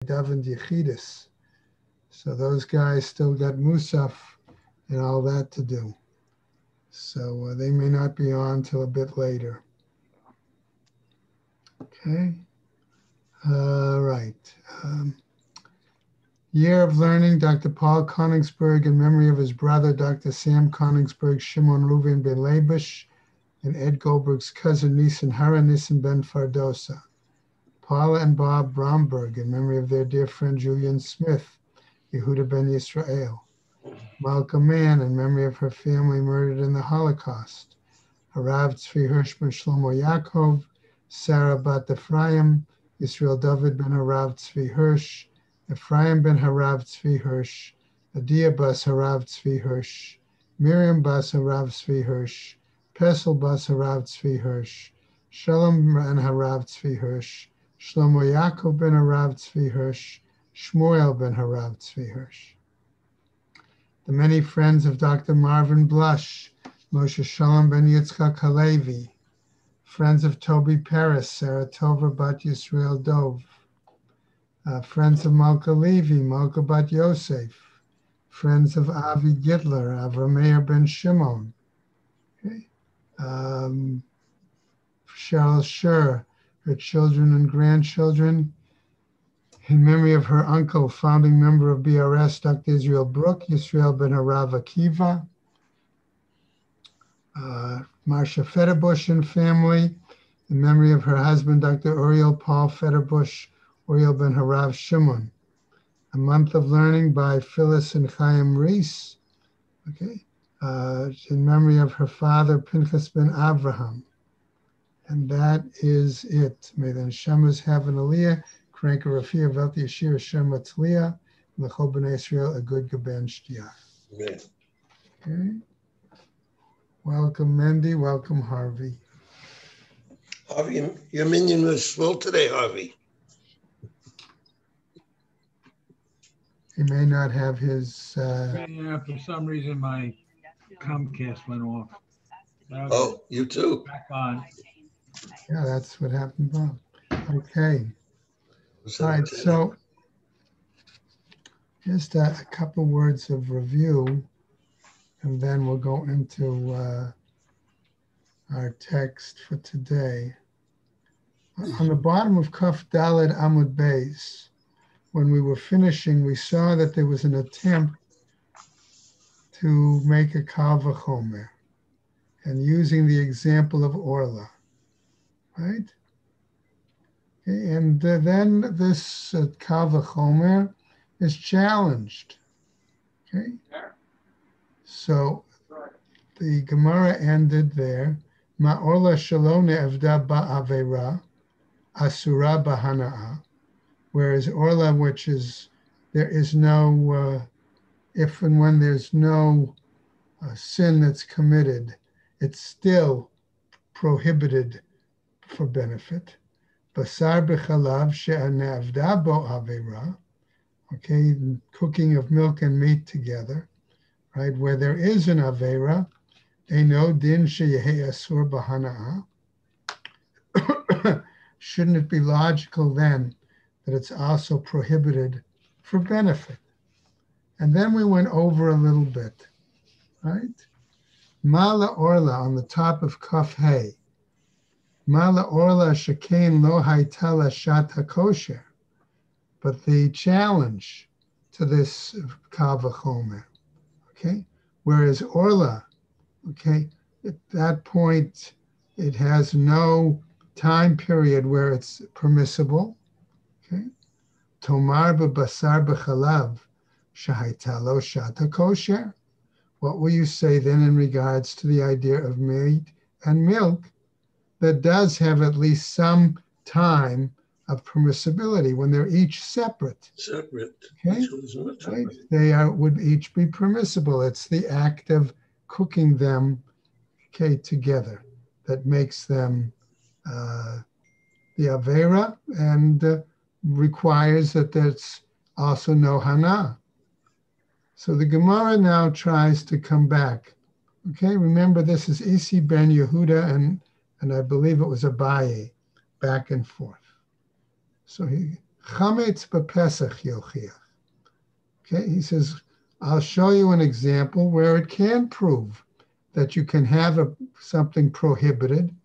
davened Yechidus. So those guys still got Musaf and all that to do. So they may not be on till a bit later. Okay. All right. Year of Learning, Dr. Paul Koningsberg, in memory of his brother, Dr. Sam Koningsberg, Shimon Reuven ben Labish, and Ed Goldberg's cousin, Nissen Hara Nissen ben Fardosa. Paula and Bob Bromberg, in memory of their dear friend Julian Smith, Yehuda ben Yisrael. Malka Mann, in memory of her family murdered in the Holocaust. Harav Tzvi Hirsch ben Shlomo Yaakov, Sarah bat Ephraim, Yisrael David ben Harav Tzvi Hirsch, Ephraim ben Harav Tzvi Hirsch, Adia bas Harav Tzvi Hirsch, Miriam bas Harav Tzvi Hirsch, Pesel bas Harav Tzvi Hirsch, Shalom ben Harav Tzvi Hirsch, Shlomo Yaakov ben Harav Tzvi Hirsch, Shmuel ben Harav Tzvi Hirsch. The many friends of Dr. Marvin Blush, Moshe Shalom ben Yitzchak Halevi, friends of Toby Paris, Sarah Tova bat Yisrael Dov, friends of Malka Levi, Malka bat Yosef, friends of Avi Gitler, Avrameir ben Shimon, okay. Cheryl Scher, her children and grandchildren, in memory of her uncle, founding member of BRS, Dr. Israel Brook, Yisrael ben Harav Akiva, Marcia Federbush and family, in memory of her husband, Dr. Uriel Paul Federbush, Uriel ben Harav Shimon. A Month of Learning by Phyllis and Chaim Reese, okay, in memory of her father, Pinchas ben Avraham. And that is it. May the Neshamas have an aliyah, Kranka Rafia Velti Yashir Hashem Matzliah, L'chol B'nai Yisrael a good Gaben Shtiyah. Amen. Okay. Welcome, Mendy. Welcome, Harvey. Harvey, your minion was full today, Harvey. He may not have his... Yeah, for some reason my Comcast went off. Oh, you too. Back on. Yeah, that's what happened, Bob. Okay. All right, so just a couple words of review, and then we'll go into our text for today. On the bottom of Kaf Daled Amud Beis, when we were finishing, we saw that there was an attempt to make a Kal V'chomer, and using the example of Orla, right? Okay, and then this Kal V'chomer is challenged, okay? So the Gemara ended there, Ma Orla Shelo Ne'avda Ba'avera, Asura B'hana'ah, whereas Orla, which is, there is no, if and when there's no sin that's committed, it's still prohibited for benefit. Basar b'chalav she'anavda bo avera, okay, cooking of milk and meat together, right, where there is an avera, eino din sheyehe asur b'hana'ah. Shouldn't it be logical then that it's also prohibited for benefit? And then we went over a little bit, right? Mala Orla on the top of Kaf Hey. Mala Orla Shekain Lo Haitala Shata Kosher. But the challenge to this Kal V'chomer, okay? Whereas Orla, okay, at that point, it has no time period where it's permissible, okay? Tomar b'basar b'chalav shahaita lo shata kosher. What will you say then in regards to the idea of meat and milk that does have at least some time of permissibility when they're each separate? Separate. Okay, right? They would each be permissible. It's the act of cooking them, okay, together that makes them the avera and requires that there's also no hana. So the Gemara now tries to come back. Okay, remember this is Isi ben Yehuda and I believe it was Abaye, back and forth. So Chametz b'Pesach yochiach. Okay, he says, I'll show you an example where it can prove that you can have something prohibited,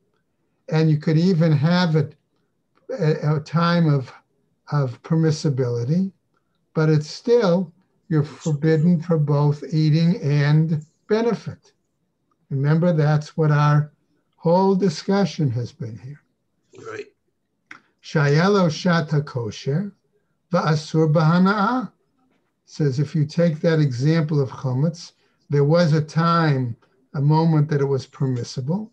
and you could even have it at a time of permissibility, but it's still, you're forbidden for both eating and benefit. Remember, that's what our whole discussion has been here. Right. Shayelo shata kosher, va'asur b'hana'ah. Says if you take that example of chametz, there was a moment that it was permissible,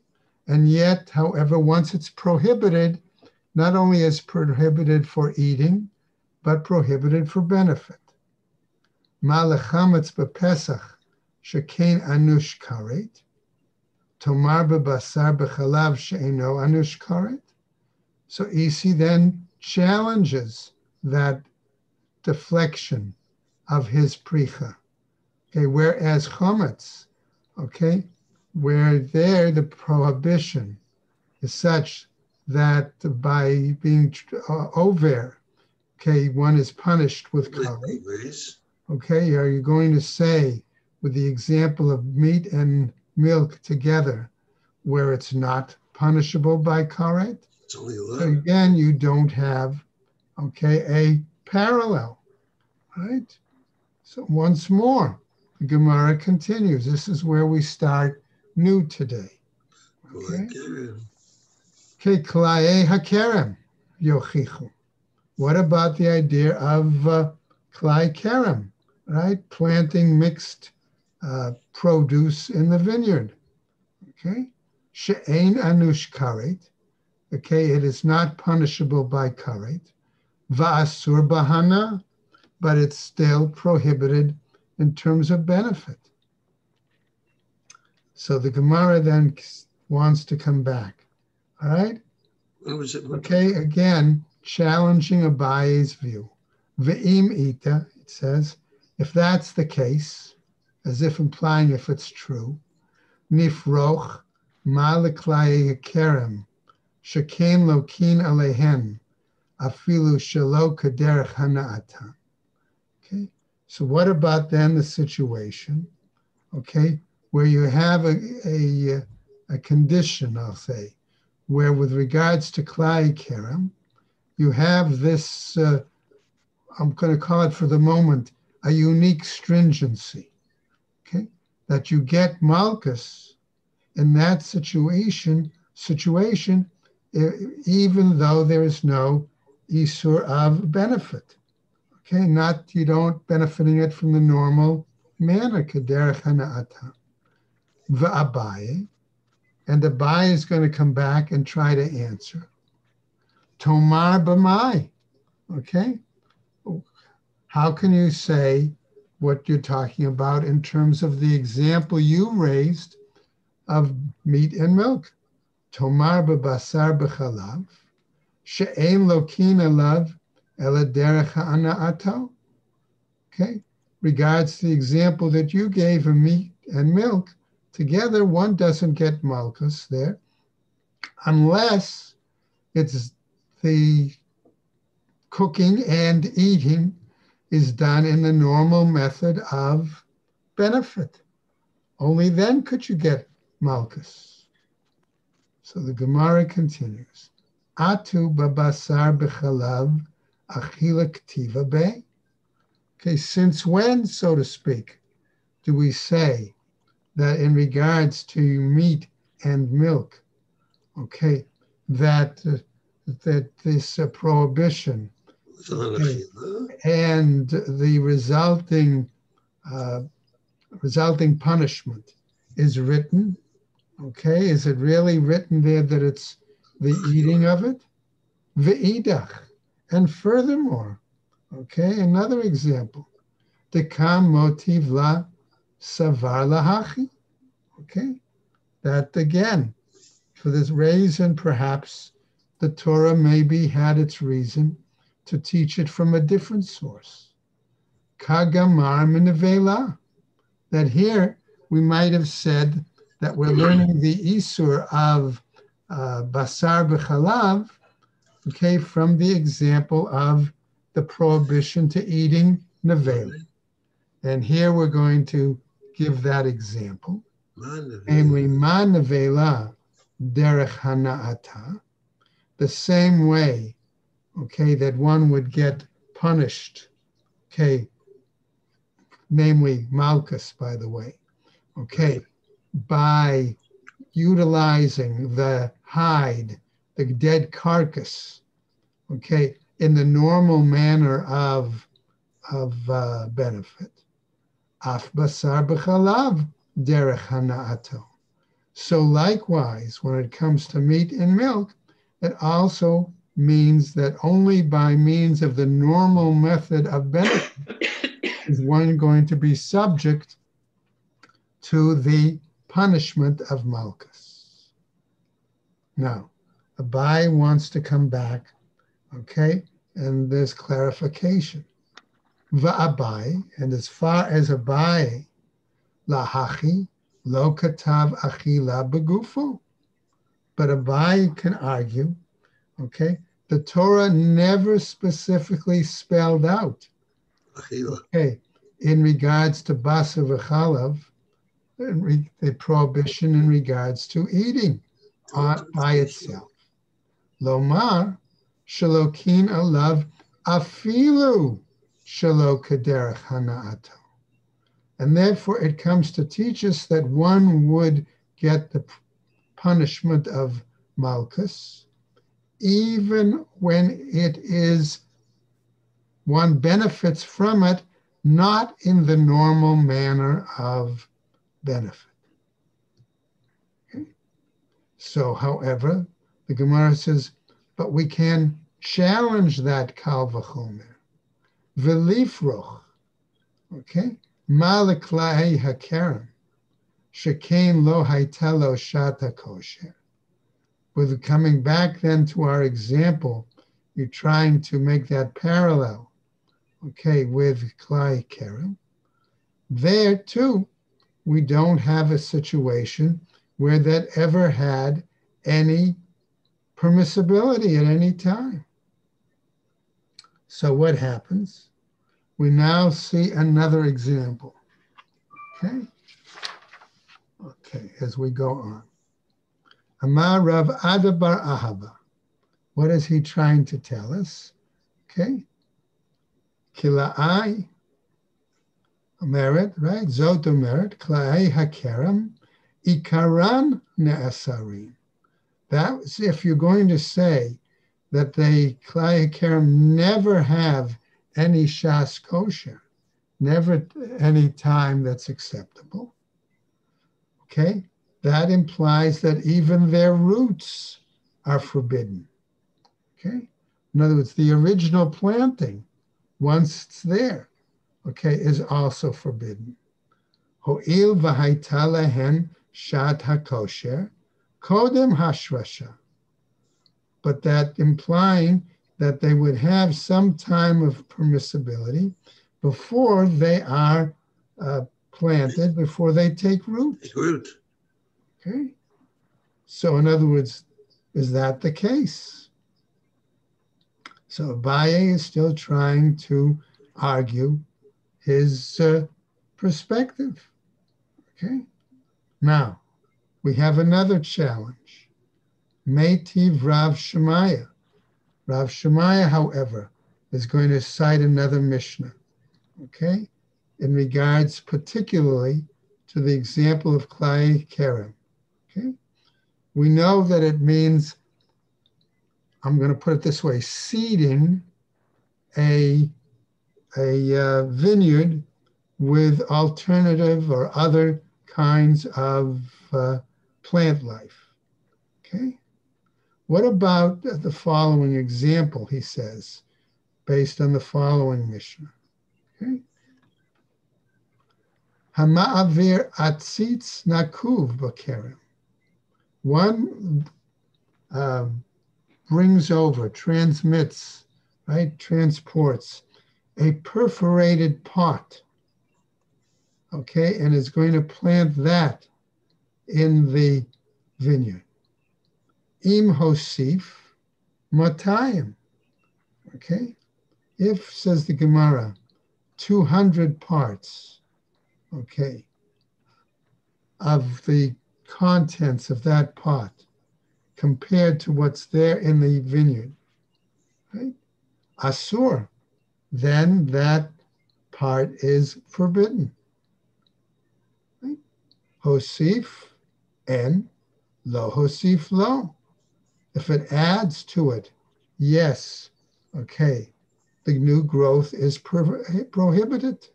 and yet, however, once it's prohibited, not only is prohibited for eating, but prohibited for benefit. Ma lechametz b'Pesach shekein anush karet, tomar b'basar b'chalav she'eno anush karet. So Isi then challenges that deflection of his pricha. Okay, whereas chametz, okay, where there the prohibition is such that by being over, okay, one is punished with karet. Okay, are you going to say with the example of meat and milk together, where it's not punishable by karet? So again, you don't have, okay, a parallel, right? So once more, the Gemara continues. This is where we start new today. Okay, Klaye hakerem yochichu. What about the idea of klai kerem, right? Planting mixed produce in the vineyard. Okay, she'ein anush karet. Okay, it is not punishable by karet. Va'asur bahana, but it's still prohibited in terms of benefit. So the Gemara then wants to come back. All right? Okay, again, challenging Abaye's view. Ve'im ita, it says, if that's the case, as if implying if it's true, nifroch ma leklaye kerem, shekain lokin alehen, afilu shelo kaderech hana'ata. Okay, so what about then the situation, okay, where you have a condition, I'll say, where with regards to klai kerem, you have this, I'm going to call it for the moment, a unique stringency, okay, that you get malchus in that situation, even though there is no isur of benefit. Okay, not, you don't benefiting it from the normal manner, kederech hana'ata. V'abaye, and Abaye is going to come back and try to answer. Tomar b'mai, okay? How can you say what you're talking about in terms of the example you raised of meat and milk? Tomar b'basar b'chalav, she'ein lokin alav ela derech ha'ana'ato. Okay, regards to the example that you gave of meat and milk, together one doesn't get malchus there, unless it's the cooking and eating is done in the normal method of benefit. Only then could you get malchus. So the Gemara continues. Atu babasar b'chalav achila ktiva be. Okay, since when, so to speak, do we say that in regards to meat and milk, okay, that this prohibition, okay, and the resulting punishment is written, okay? Is it really written there that it's the eating of it? Ve'idach. And furthermore, okay, another example, dekam motiv la savar lahachi, okay? That again, for this reason, perhaps the Torah maybe had its reason to teach it from a different source. Kagamar minavela, that here we might have said that we're learning the isur of basar b'chalav, okay, from the example of the prohibition to eating nevela. And here we're going to give that example. Namely, ma nevela derech hana'ata, the same way, okay, that one would get punished, okay, namely malchus, by the way, okay, by utilizing the hide, the dead carcass, okay, in the normal manner of benefit. Af basar b'chalav derech hana'ato. So likewise, when it comes to meat and milk, it also means that only by means of the normal method of benefit is one going to be subject to the punishment of malchus. Now, Abai wants to come back, okay, and there's clarification. Va'abai, and as far as Abai, lahachi lo katav achila begufo. But Abai can argue, okay, the Torah never specifically spelled out, okay, in regards to basa v'chalav, the prohibition in regards to eating by itself. Lomar shalokin alav afilu shalo kaderech hana'ato. And therefore it comes to teach us that one would get the punishment of malchus even when it is, one benefits from it, not in the normal manner of benefit. Okay? So, however, the Gemara says, but we can challenge that kal v'chomer. V'lifroch, okay? Maliklai hakerem, shekain lo haitelo shata kosher. With coming back then to our example, you're trying to make that parallel, okay, with klai kerem. There too, we don't have a situation where that ever had any permissibility at any time. So what happens? We now see another example. Okay? Okay, as we go on. Amar Rav Adabar Ahava. What is he trying to tell us? Okay? Kila'ai Merit, right? Zot Merit, Kla'ai Hakerem, Ikaran Ne'asarim. That's if you're going to say that the Kla'ai Hakerem never have any shas kosher, never any time that's acceptable. Okay? That implies that even their roots are forbidden. Okay? In other words, the original planting, once it's there, okay, is also forbidden. Ho'il v'haita lehen shat hakosher kodem hashrasha. But that implying that they would have some time of permissibility before they are planted, before they take root. Okay? So in other words, is that the case? So Abaye is still trying to argue his perspective. Okay? Now, we have another challenge. Meitiv Rav Shemaya. Rav Shemaya, however, is going to cite another Mishnah, okay, in regards particularly to the example of Klai Kerem. Okay? We know that it means, I'm going to put it this way, seeding a vineyard with alternative or other kinds of plant life. Okay? What about the following example, he says, based on the following Mishnah? Okay? Hama'avir atzitz nakuv b'kerem. One brings over, transmits, right, transports a perforated pot, okay, and is going to plant that in the vineyard. Im hosif matayim, okay? if, says the Gemara, 200 parts, okay, of the contents of that pot compared to what's there in the vineyard, right? Asur, then that part is forbidden. Right? Hosif and lo hosif lo. If it adds to it, yes, okay, the new growth is prohibited.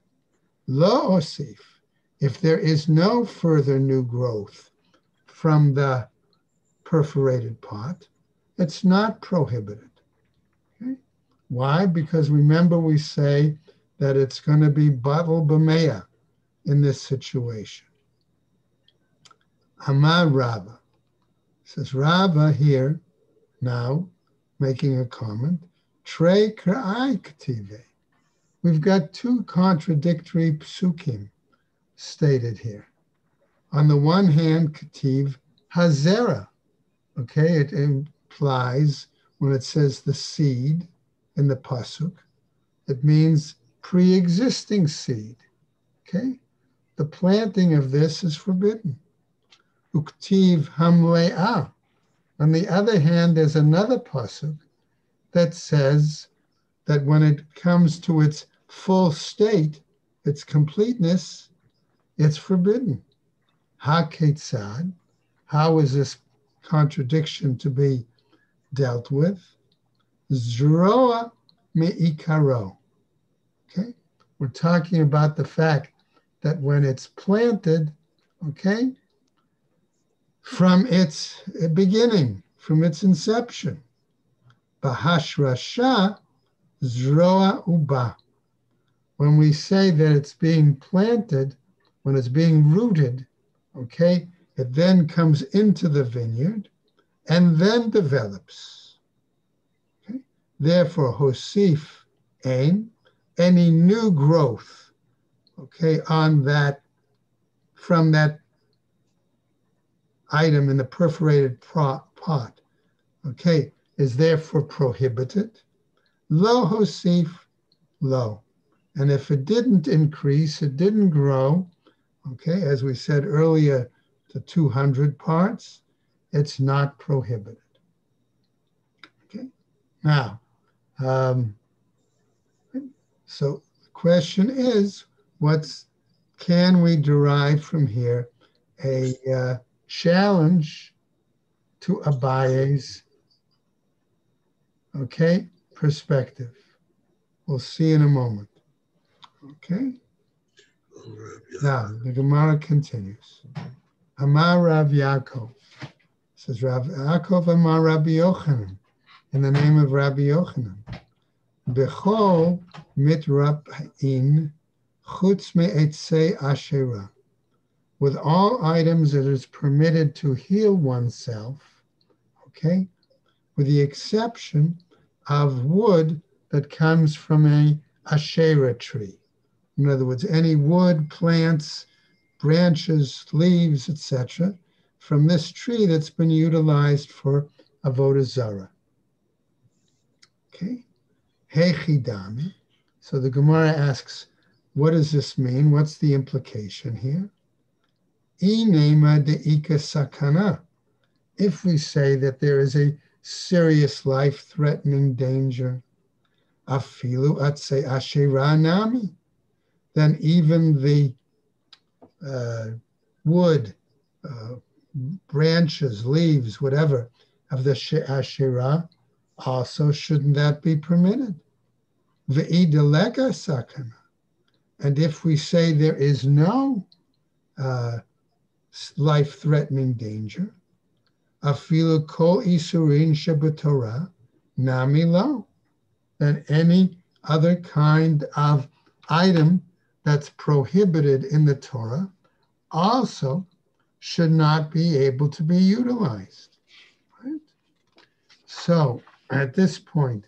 Lo hosif, if there is no further new growth from the perforated pot, it's not prohibited. Okay? Why? Because remember we say that it's going to be batel b'meya in this situation. Amar Rava. Says Rava here, now making a comment, Trei kra'ai k'tive. We've got two contradictory psukim stated here. On the one hand, k'tiv hazera. Okay, it implies when it says the seed in the pasuk, it means pre-existing seed. Okay, the planting of this is forbidden. Uktiv hamle'ah. On the other hand, there's another pasuk that says that when it comes to its full state, its completeness, it's forbidden. Ha-ketzad, how is this contradiction to be dealt with? Zroa me'ikaro. Okay, we're talking about the fact that when it's planted, okay, from its beginning, from its inception, bahashrasha zroa uba. When we say that it's being planted, when it's being rooted, okay, it then comes into the vineyard and then develops. Okay? Therefore, hosif ain, any new growth, okay, on that, from that item in the perforated pot, okay, is therefore prohibited. Lo hosif, lo. And if it didn't increase, it didn't grow, okay, as we said earlier, to 200 parts, it's not prohibited. Okay, now, so the question is, can we derive from here a challenge to Abaye's, okay, perspective? We'll see in a moment. Okay. Now the Gemara continues. Amar Rav Yaakov, says Rav Yaakov Amar Rabbi Yochanan, in the name of Rabbi Yochanan. Bechol mitrap'in chutz me'etzei asherah. With all items it is permitted to heal oneself, okay, with the exception of wood that comes from a Asherah tree. In other words, any wood, plants, branches, leaves, etc., from this tree that's been utilized for avodah zarah. Okay, hechidami. So the Gemara asks, what does this mean? What's the implication here? Inema deika sakana. If we say that there is a serious life-threatening danger, afilu atse asherah nami, then even the wood, branches, leaves, whatever, of the asherah, also shouldn't that be permitted? Ve'ideleka sakana. And if we say there is no life-threatening danger, afilu kol isurin shebetorah nami lo, then any other kind of item that's prohibited in the Torah also should not be able to be utilized. Right? So at this point,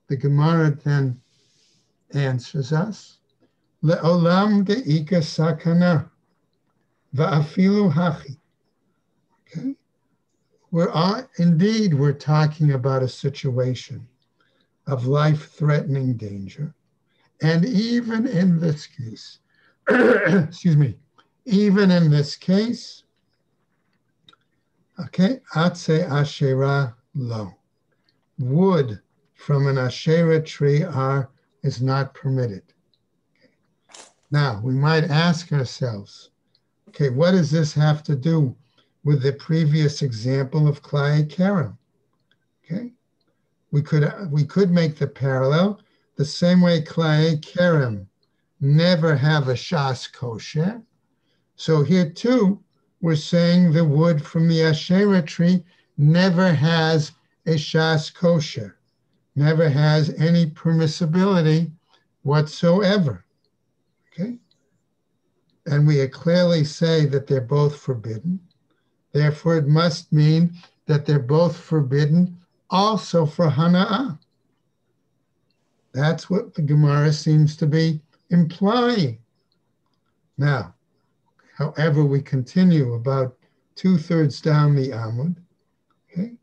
the Gemara then answers us, Le'olam de'ika sakana va'afilu hachi. Okay? We're talking about a situation of life-threatening danger. And even in this case, excuse me, even in this case, okay, Atse Asherah lo. Wood from an Asherah tree is not permitted. Now, we might ask ourselves, okay, what does this have to do with the previous example of Klai Kerem? Okay, we could make the parallel the same way Klai Kerem never have a shas kosher. So here too, we're saying the wood from the Asherah tree never has a shas kosher, never has any permissibility whatsoever. Okay? And we clearly say that they're both forbidden. Therefore, it must mean that they're both forbidden also for Hana'ah. That's what the Gemara seems to be implying. Now, however, we continue about 2/3 down the Amud. Okay?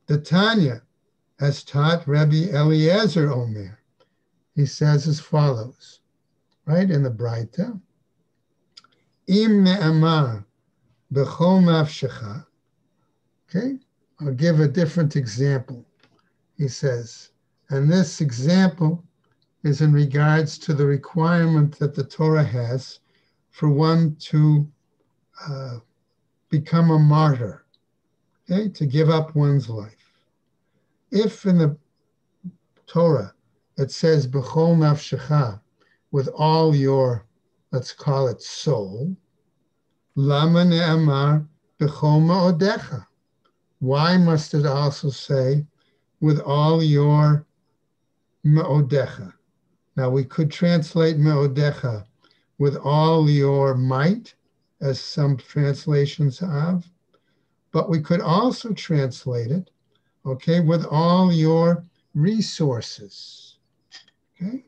The Tanya has taught Rabbi Eliezer Omer. He says as follows, right, in the Braita, Im ne'amar b'chol nafshecha. Okay, I'll give a different example. He says, and this example is in regards to the requirement that the Torah has for one to become a martyr, okay, to give up one's life. If in the Torah it says b'chol nafshecha, with all your, let's call it soul, lama ne'amar b'chol ma'odecha. Why must it also say with all your ma'odecha? Now we could translate ma'odecha with all your might, as some translations have, but we could also translate it, okay, with all your resources. Okay?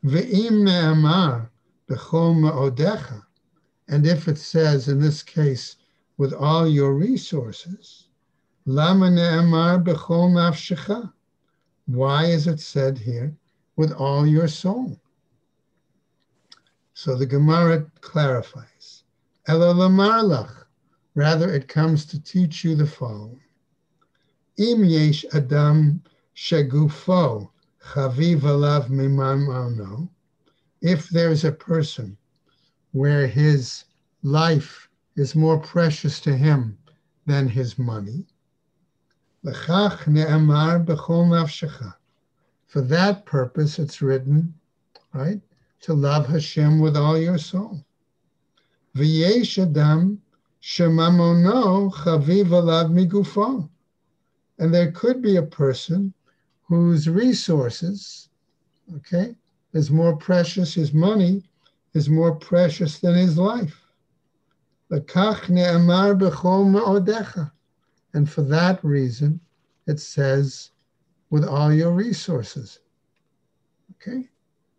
Ve'im ne'amar b'chol ma'odecha, and if it says in this case with all your resources, lama ne'amar b'chol nafshecha, why is it said here with all your soul? So the Gemara clarifies, ela lamar lach, rather it comes to teach you the following. Im yesh adam shegufo chaviv alav miman ma'ano, if there's a person where his life is more precious to him than his money, l'chach ne'amar b'chol nafshecha, for that purpose it's written, right, to love Hashem with all your soul. V'yesh adam shemamono chaviv alav migufo, and there could be a person whose resources, okay, is more precious, his money is more precious than his life. L'kach ne'amar b'chol ma'odecha, and for that reason it says with all your resources. Okay,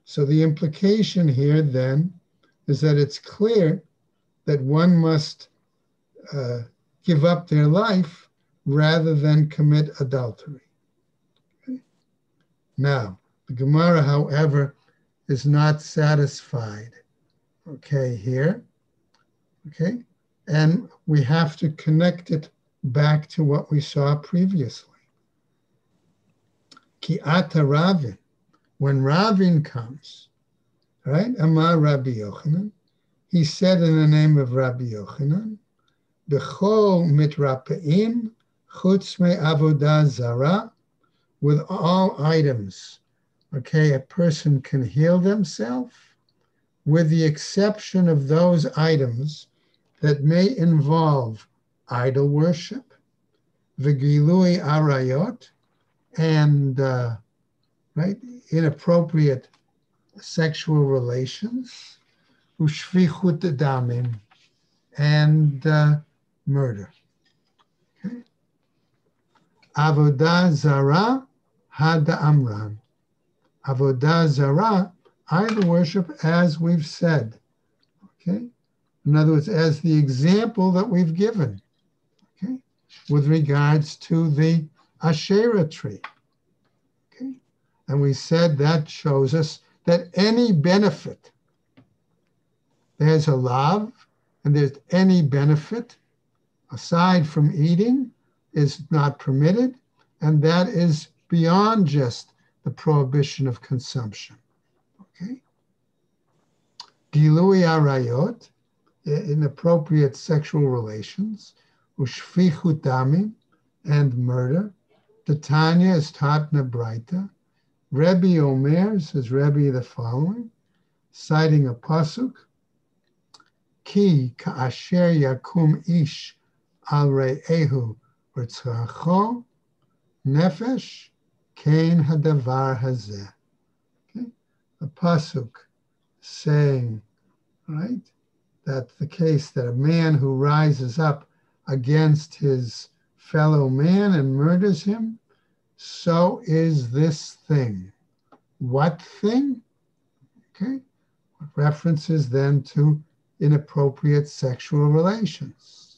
so the implication here then is that it's clear that one must give up their life rather than commit adultery. Okay? Now, the Gemara, however, is not satisfied, okay, here, okay? And we have to connect it back to what we saw previously. Ki ata Ravin, when Ravin comes, right? Amar Rabbi Yochanan, he said in the name of Rabbi Yochanan, B'chol mitrapeim chutz me avodah zara, with all items, okay, a person can heal themselves, with the exception of those items that may involve idol worship, v'gilui arayot, and right, inappropriate sexual relations, ushvichut damim, and murder. Okay. Avodah zara hada amran. Avodah zara, idol worship, as we've said. Okay. In other words, as the example that we've given. Okay. With regards to the Asherah tree. Okay. And we said that shows us that any benefit, there's a love, and there's any benefit aside from eating is not permitted, and that is beyond just the prohibition of consumption. Okay? Gilui arayot, inappropriate sexual relations, ushfichut damim, and murder. The Tanya is taught in a Braita. Rebbe Omer, says Rebbe the following, citing a pasuk, Ki ka'asher yakum ish al re'ehu v'tzracho nefesh kein hadavar hazeh. Okay? A pasuk saying, right, that the case that a man who rises up against his fellow man and murders him, so is this thing. What thing? Okay. References then to inappropriate sexual relations.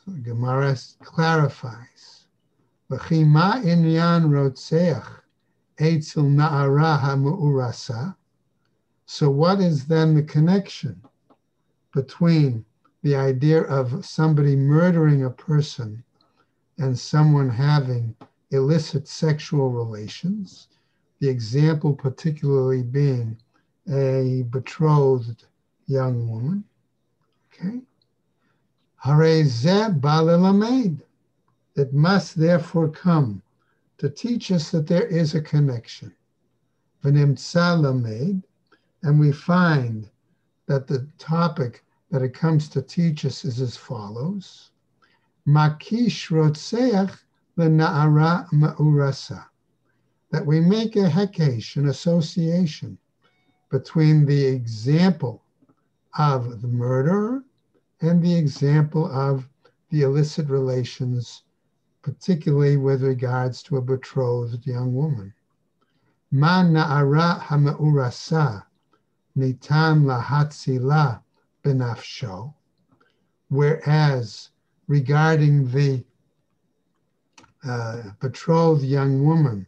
So the Gemara clarifies. V'chi ma inyan rotzeach eitzel na'ara ha'mu'urasa. So what is then the connection between the idea of somebody murdering a person and someone having illicit sexual relations? The example particularly being a betrothed young woman. Okay. Harei zeh ba lelamed. It must therefore come to teach us that there is a connection. V'nimtza lamed, and we find that the topic that it comes to teach us is as follows. Makish rotzeach lena'ara ma'urasa. That we make a hekesh, an association between the example of the murderer and the example of the illicit relations, particularly with regards to a betrothed young woman. Ma na'ara ha'ma'urasa nitan lahatzila benafsho, whereas regarding the betrothed young woman,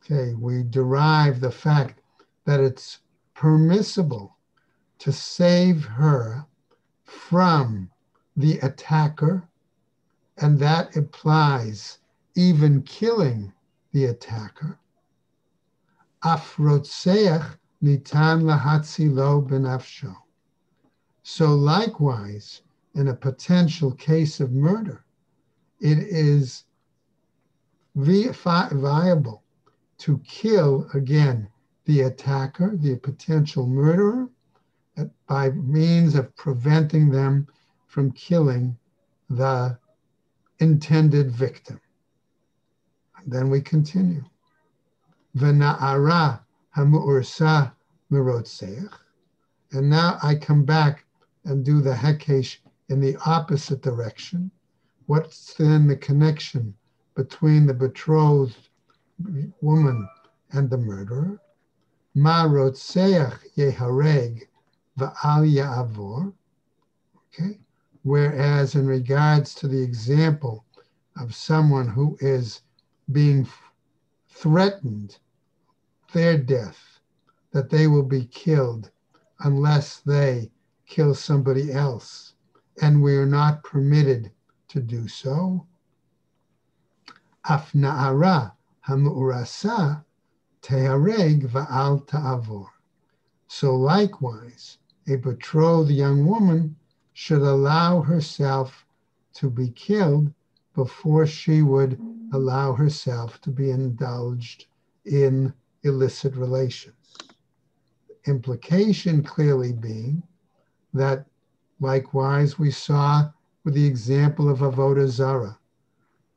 okay, we derive the fact that it's permissible to save her from the attacker, and that implies even killing the attacker. Af rotzeach nitan lahatzilo benafsho. So likewise, in a potential case of murder, it is viable to kill, again, the attacker, the potential murderer, by means of preventing them from killing the intended victim. And then we continue. V'na'ara hamu'ursa merotzeach. And now I come back and do the hekesh in the opposite direction. What's then the connection between the betrothed woman and the murderer? Ma rotzeach yehareg va'al ya'avor. Okay. Whereas in regards to the example of someone who is being threatened, their death, that they will be killed unless they kill somebody else, and we are not permitted to do so. Af na'ara hamu'urasa tehareg va'al ta'avor. So likewise, a betrothed young woman should allow herself to be killed before she would allow herself to be indulged in illicit relations. Implication clearly being that likewise we saw with the example of Avodah Zarah,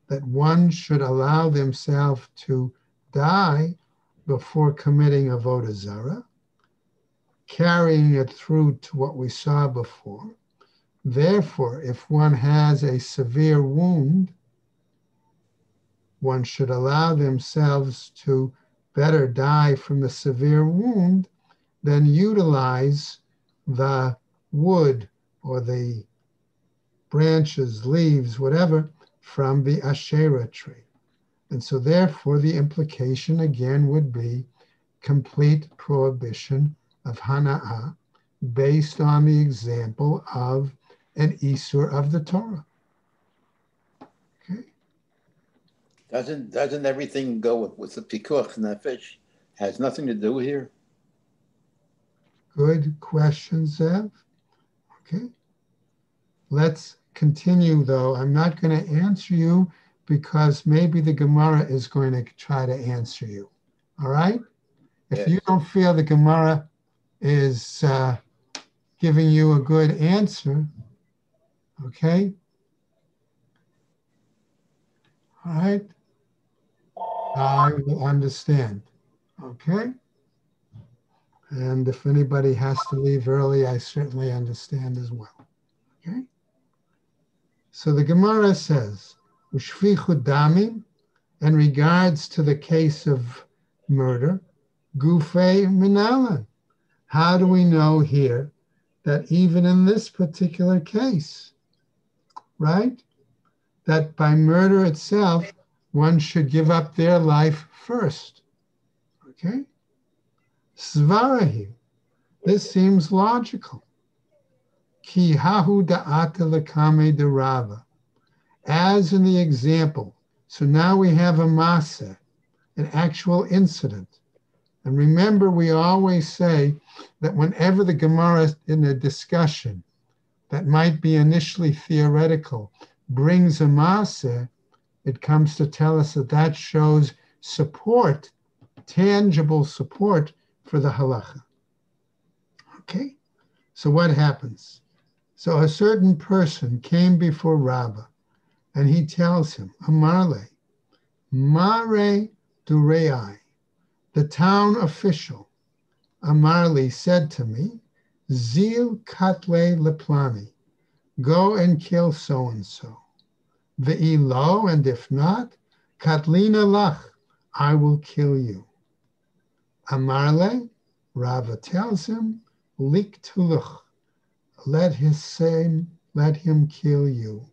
that one should allow themselves to die before committing Avodah Zarah, carrying it through to what we saw before. Therefore, if one has a severe wound, one should allow themselves to better die from the severe wound than utilize the wood or the branches, leaves, whatever, from the Asherah tree. And so therefore the implication again would be complete prohibition of hana'ah based on the example of an isur of the Torah. Okay. Doesn't everything go with the pikuach nefesh? Has nothing to do here. Good question, Zev. Okay. Let's continue, though. I'm not going to answer you because maybe the Gemara is going to try to answer you. All right? If you don't feel the Gemara is giving you a good answer, okay? All right? I will understand. Okay? And if anybody has to leave early, I certainly understand as well. Okay? So the Gemara says, Ushfichu damim, in regards to the case of murder, gufei minalan. How do we know here that even in this particular case, right, that by murder itself, one should give up their life first? Okay? Svarahi. This seems logical. Ki hahu da'ata lekame de Rava. As in the example. So now we have a masa, an actual incident. And remember, we always say that whenever the Gemara in a discussion that might be initially theoretical brings a masa, it comes to tell us that that shows support, tangible support for the halacha. Okay? So what happens? So a certain person came before Rabbah, and he tells him, Amarle, Mare Durei, the town official, Amarli said to me, Zil Katle Leplani, go and kill so-and-so. Ve'ilo, and if not, Katlina Lach, I will kill you. Amarle, Rava tells him, Lik Tuluch, let him kill you.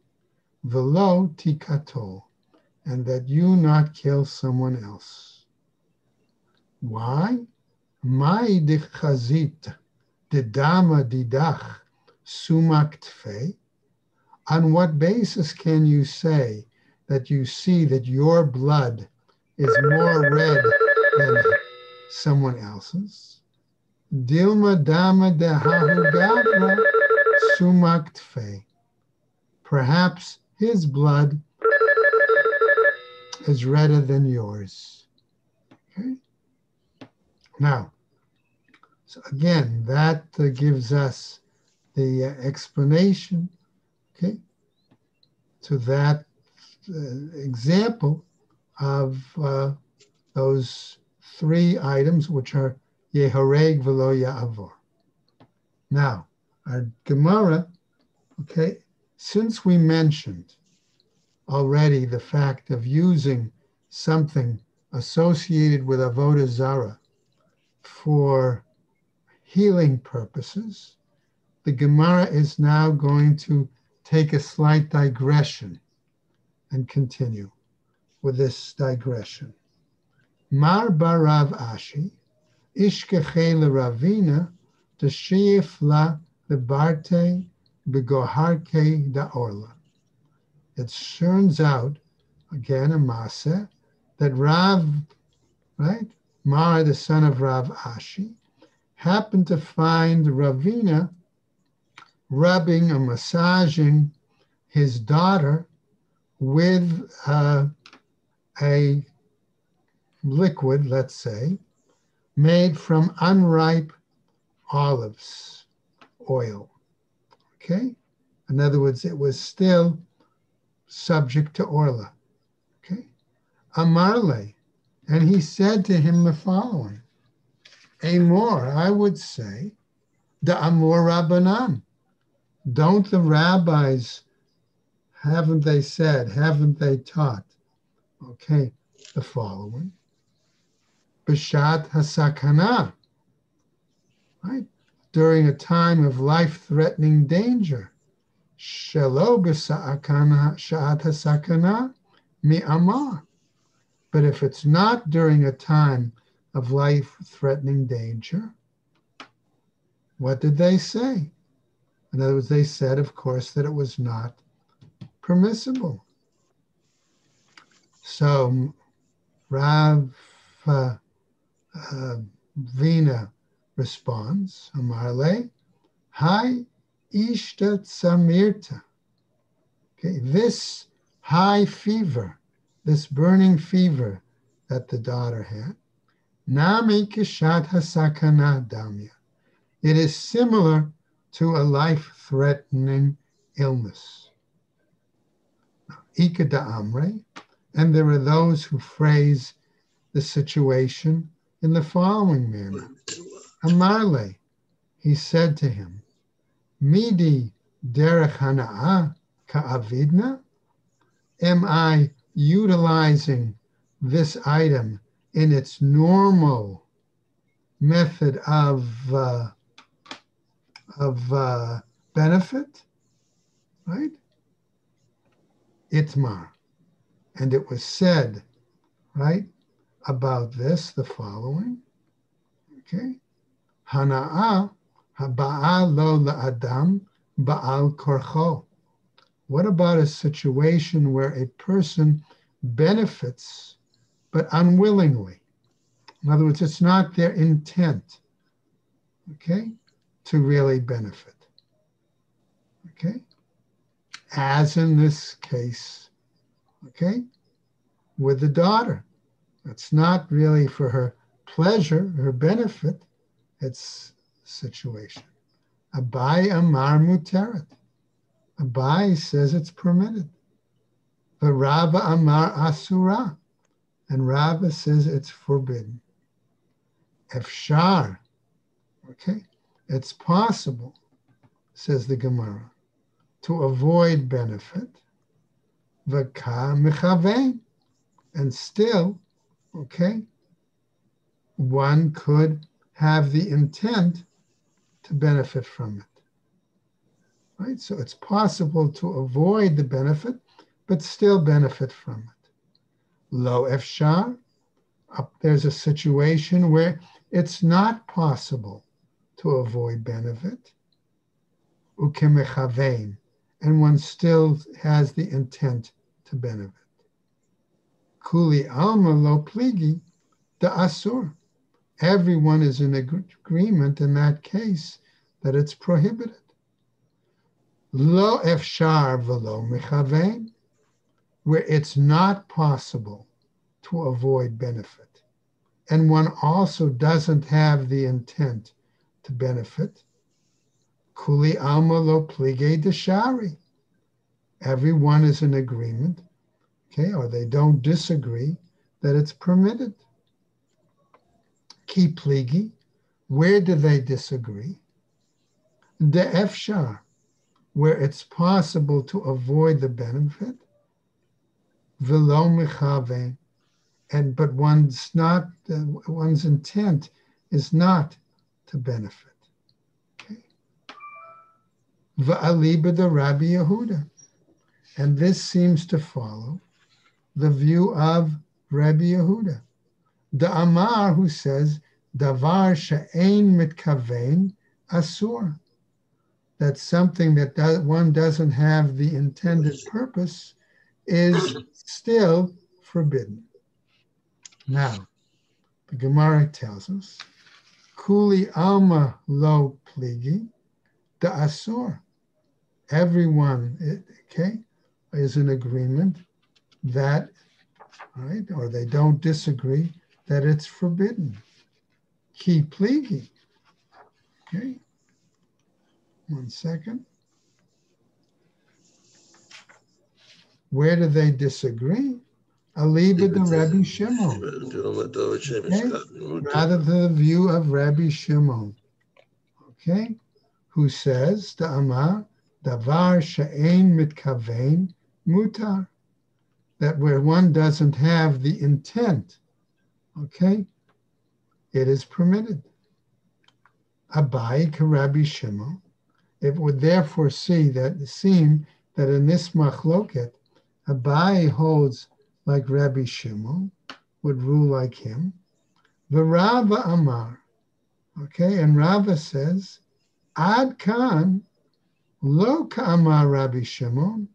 Velo tikato, and that you not kill someone else. Why? Mai dichazit didama didach sumak tfei. On what basis can you say that you see that your blood is more red than someone else's? Dilma dama dehahu gavra sumak tfei. Perhaps his blood is redder than yours. Okay? Now, so again, that gives us the explanation, okay, to that example of those three items, which are Yehareg velo Ya'avor. Now, our Gemara, okay, since we mentioned already the fact of using something associated with Avodah Zarah for healing purposes, the Gemara is now going to take a slight digression and continue with this digression. Mar barav ashi, ishkeche leravina, tashiyif la lebarte begoharke da orla. It turns out, again, a Maaseh, that Rav, right, Mar, the son of Rav Ashi, happened to find Ravina rubbing or massaging his daughter with a liquid, let's say, made from unripe olives oil. Okay? In other words, it was still subject to Orla. Okay? Amarle, and he said to him the following, Amor, I would say, the Amor Rabbanan. Don't the rabbis, haven't they said, haven't they taught, okay, the following? Bishat hasakana, right? During a time of life-threatening danger. Shelo b'sa'at hasakana mi'amar. But if it's not during a time of life-threatening danger, what did they say? In other words, they said, of course, that it was not permissible. So Rav Vina responds, Amarle, Hai Ishta Tsamirta. Okay, this high fever, this burning fever that the daughter had, Nami Kishat Hasakana Damya. It is similar to a life-threatening illness. Ikada Amre, and there are those who phrase the situation in the following manner. Amarle, he said to him, Midi derech hana'ah ka'avidna? Am I utilizing this item in its normal method of benefit? Right? Itmar. And it was said, right, about this, the following. Okay. Hana'ah haba'ah lo la'adam ba'al korcho. What about a situation where a person benefits but unwillingly? In other words, it's not their intent, okay, to really benefit. Okay? As in this case, okay, with the daughter. It's not really for her pleasure, her benefit, it's a situation. Abai amar muteret. Abai says it's permitted. But Rabba amar asura. And Rabba says it's forbidden. Efshar. Okay? It's possible, says the Gemara, to avoid benefit. V'ka mechavein. And still, okay, one could have the intent to benefit from it. Right? So it's possible to avoid the benefit, but still benefit from it. Lo efshar, there's a situation where it's not possible to avoid benefit. Ukemechavein, and one still has the intent to benefit. Kuli alma lo pligi da asur. Everyone is in agreement in that case that it's prohibited. Lo efshar velo mechavein, where it's not possible to avoid benefit, and one also doesn't have the intent to benefit. Kuli alma lo plige deshari. Everyone is in agreement, okay, or they don't disagree that it's permitted. Ki pligi, where do they disagree? De efshar, where it's possible to avoid the benefit. Velo mechavein, but one's intent is not to benefit. Okay. Va'aliba de Rabbi Yehuda, and this seems to follow the view of Rabbi Yehuda, the Amar, who says davar she'ein mitkavein asur, that something that one doesn't have the intended purpose is still forbidden. Now, the Gemara tells us, Kuli alma lo pligi da asur. Everyone, okay, is in agreement that, right, or they don't disagree that it's forbidden. Ki pligi. Okay. 1 second. Where do they disagree? Aliba de Rabbi Shimon. Okay? Rather than the view of Rabbi Shimon. Okay? Who says, the Amar, davar she'ein mitkavein mutar. That where one doesn't have the intent, okay, it is permitted. Abai ka Rabbi Shimon. It would therefore seem that in this machloket, Abai holds like Rabbi Shimon, would rule like him. The Rava Amar, okay, and Rava says, Ad Kan lo ka'amar Rabbi Shimon,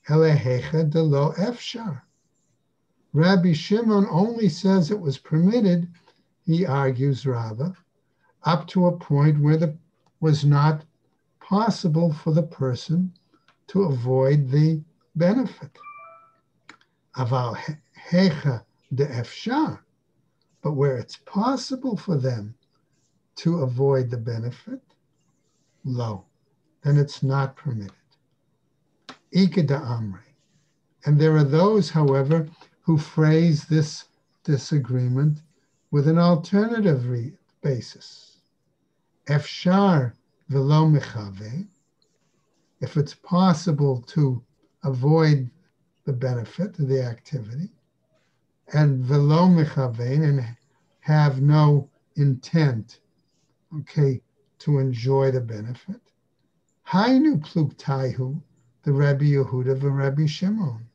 elehecha de lo efshar. Rabbi Shimon only says it was permitted, he argues, Rava, up to a point where it was not possible for the person to avoid the benefit. Aval hecha de efshar, but where it's possible for them to avoid the benefit, lo, then it's not permitted. Ika da amri. And there are those, however, who phrase this disagreement with an alternative basis. Efshar velo mechave, if it's possible to avoid the benefit of the activity, and velo mechavein, and have no intent, okay, to enjoy the benefit. Hainu pluktaihu, the Rabbi Yehuda the Rabbi Shimon.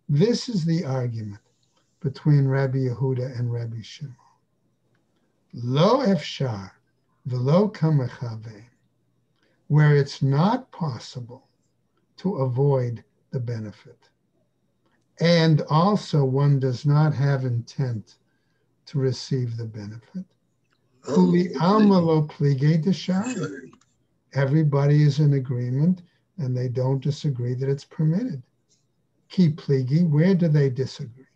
This is the argument between Rabbi Yehuda and Rabbi Shimon. Lo efshar velo kamechavein, where it's not possible to avoid the benefit. And also one does not have intent to receive the benefit. Kuli alma lo plige deshari. Everybody is in agreement and they don't disagree that it's permitted. Ki pligi, where do they disagree?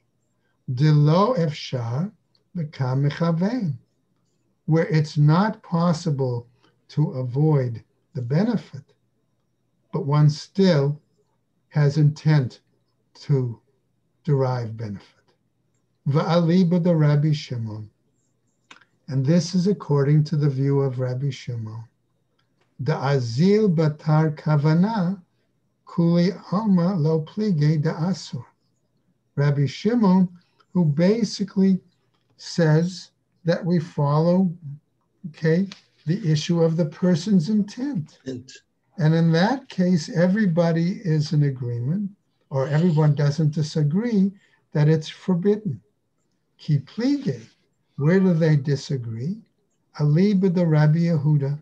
De lo efshar v'kam mechavein, where it's not possible to avoid the benefit, but one still has intent to derive benefit. Va'aliba the Rabbi Shimon, and this is according to the view of Rabbi Shimon. The azil batar kavana kuli alma lo plige da asur. Rabbi Shimon, who basically says that we follow, okay, the issue of the person's intent. And in that case, everybody is in agreement, or everyone doesn't disagree that it's forbidden. Ki plige, where do they disagree? Aliba the Rabbi Yehuda,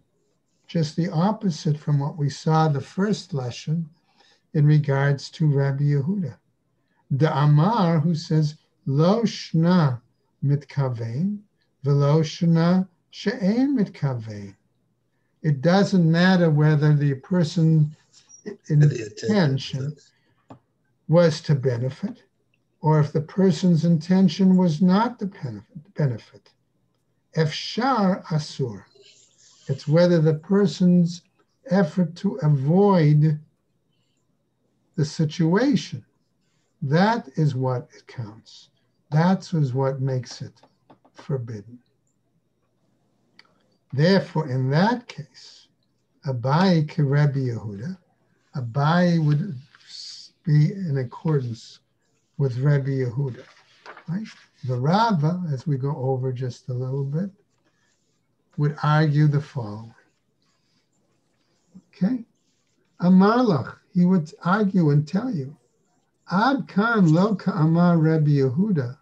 just the opposite from what we saw the first lesson in regards to Rabbi Yehuda. The Amar, who says, Lo shna mitkavein, velo shna she'en mitkavein. It doesn't matter whether the person's intention was to benefit, or if the person's intention was not to benefit. Efshar asur. It's whether the person's effort to avoid the situation. That is what it counts. That is what makes it forbidden. Therefore, in that case, Abai ki Rabbi Yehuda, Abai would be in accordance with Rabbi Yehuda, right? The Rava, as we go over just a little bit, would argue the following. Okay? Amalach, he would argue and tell you, Ad kan lo ka'amar Rabbi Yehuda,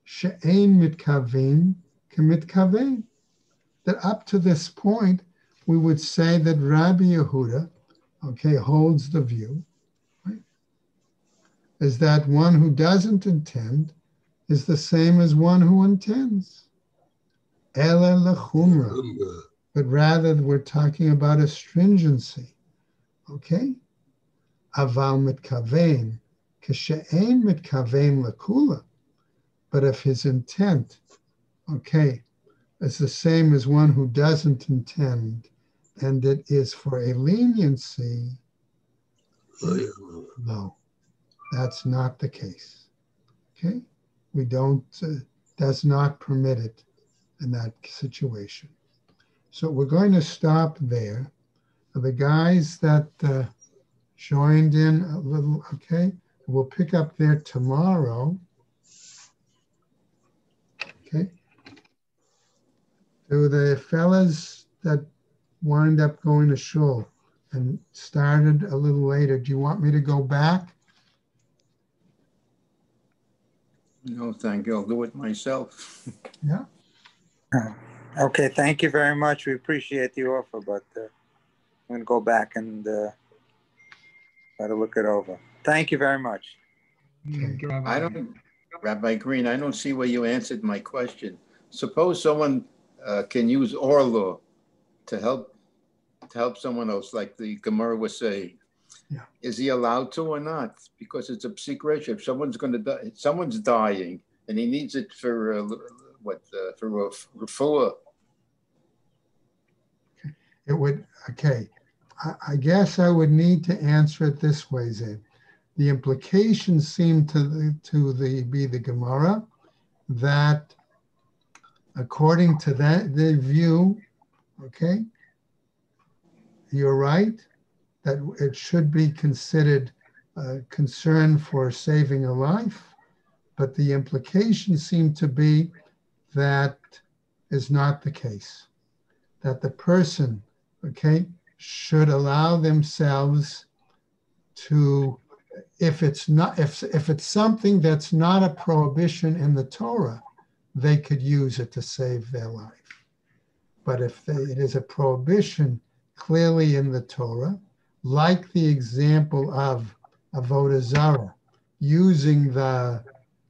she'ein mitkavein k'mitkavein. That up to this point, we would say that Rabbi Yehuda, okay, holds the view, right, is that one who doesn't intend is the same as one who intends. Ele lechumra. But rather, we're talking about a stringency, okay? Aval mitkavein, kashe'ein mitkavein lekula. But if his intent, okay, is the same as one who doesn't intend, and it is for a leniency, no, that's not the case, okay? We don't, does not permit it in that situation. So we're going to stop there. The guys that joined in a little, okay, we'll pick up there tomorrow. Okay. To the fellas that wind up going to shul and started a little later, do you want me to go back? No, thank you. I'll do it myself. Yeah. Okay, thank you very much. We appreciate the offer, but I'm going to go back and try to look it over. Thank you very much. Rabbi Green, I don't see where you answered my question. Suppose someone can use Orlo to help someone else, like the Gemara was saying. Yeah. Is he allowed to or not? Because it's a psik ratio. If someone's going to die, someone's dying, and he needs it for for refuah. It would, okay. I guess I would need to answer it this way, Zeb. The implications seem to be the Gemara that according to the view, okay, you're right, that it should be considered a concern for saving a life, but the implications seem to be that is not the case, that the person, okay, should allow themselves to, if it's something that's not a prohibition in the Torah, they could use it to save their life. But if it is a prohibition clearly in the Torah, like the example of Avodah Zarah, using the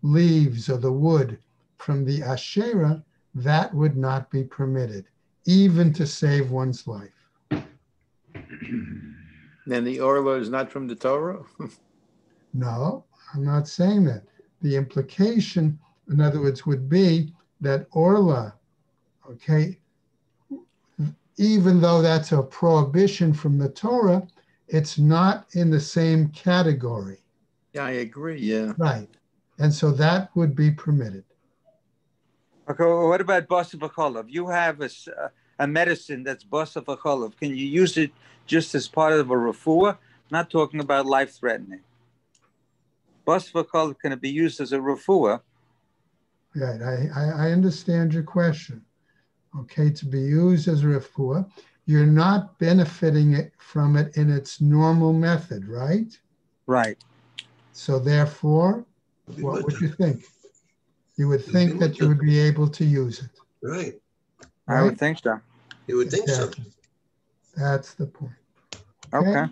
leaves or the wood from the Asherah, that would not be permitted, even to save one's life. Then the Orlo is not from the Torah? No, I'm not saying that. The implication, in other words, would be that Orla, okay, even though that's a prohibition from the Torah, it's not in the same category. Yeah, I agree, yeah. Right. And so that would be permitted. Okay, well, what about basa v'cholav? You have a medicine that's basa v'cholav. Can you use it just as part of a refuah? Not talking about life-threatening. Basa v'cholav, can it be used as a refuah? Right, I understand your question. Okay, to be used as a refuah, you're not benefiting from it in its normal method, right? Right. So therefore, what would you think? You would think that you would be able to use it. Right. I would think so. You would think so. That's the point. Okay.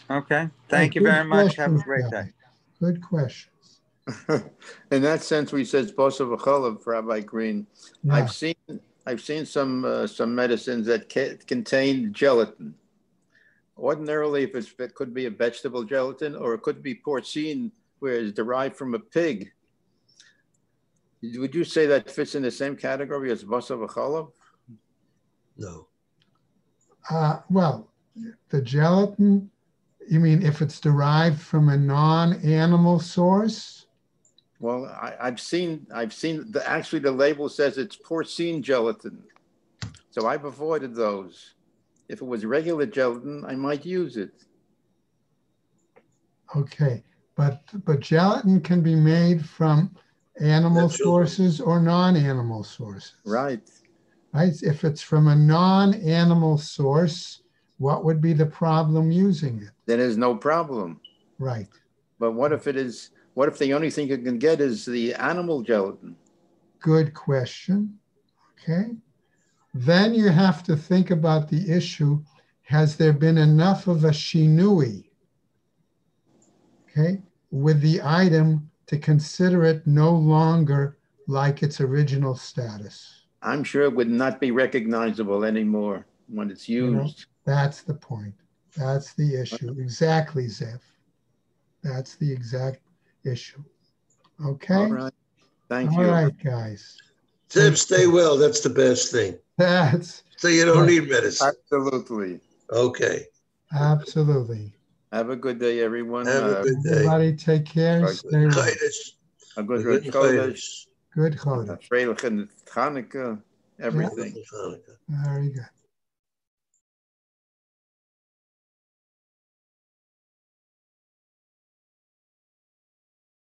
Okay. Thank you very much. Have a great day. Good questions. In that sense, we said basa v'cholav, Rabbi Green. Yeah. I've seen some medicines that contain gelatin. Ordinarily, it could be a vegetable gelatin, or it could be porcine, where it's derived from a pig. Would you say that fits in the same category as basa v'cholav? No. Well, the gelatin, you mean if it's derived from a non-animal source? Well, I've seen actually the label says it's porcine gelatin. So I've avoided those. If it was regular gelatin, I might use it. Okay, but gelatin can be made from animal sources or non-animal sources. Right. Right. If it's from a non-animal source, what would be the problem using it? Then there's no problem. Right. But what if the only thing you can get is the animal gelatin? Good question. Okay. Then you have to think about the issue, has there been enough of a shinui, okay, with the item to consider it no longer like its original status? I'm sure it would not be recognizable anymore when it's used. That's the point. That's the issue. Exactly, Zev. That's the exact issue. Okay? All right. Thank you. All right, guys. Zev, stay well. That's the best thing. So you don't need medicine. Absolutely. Okay. Absolutely. Have a good day, everyone. Have a good day. Everybody take care. Stay well. A good Rosh Chodesh. Good Chodesh. Freilich and Hanukkah, everything. Very good.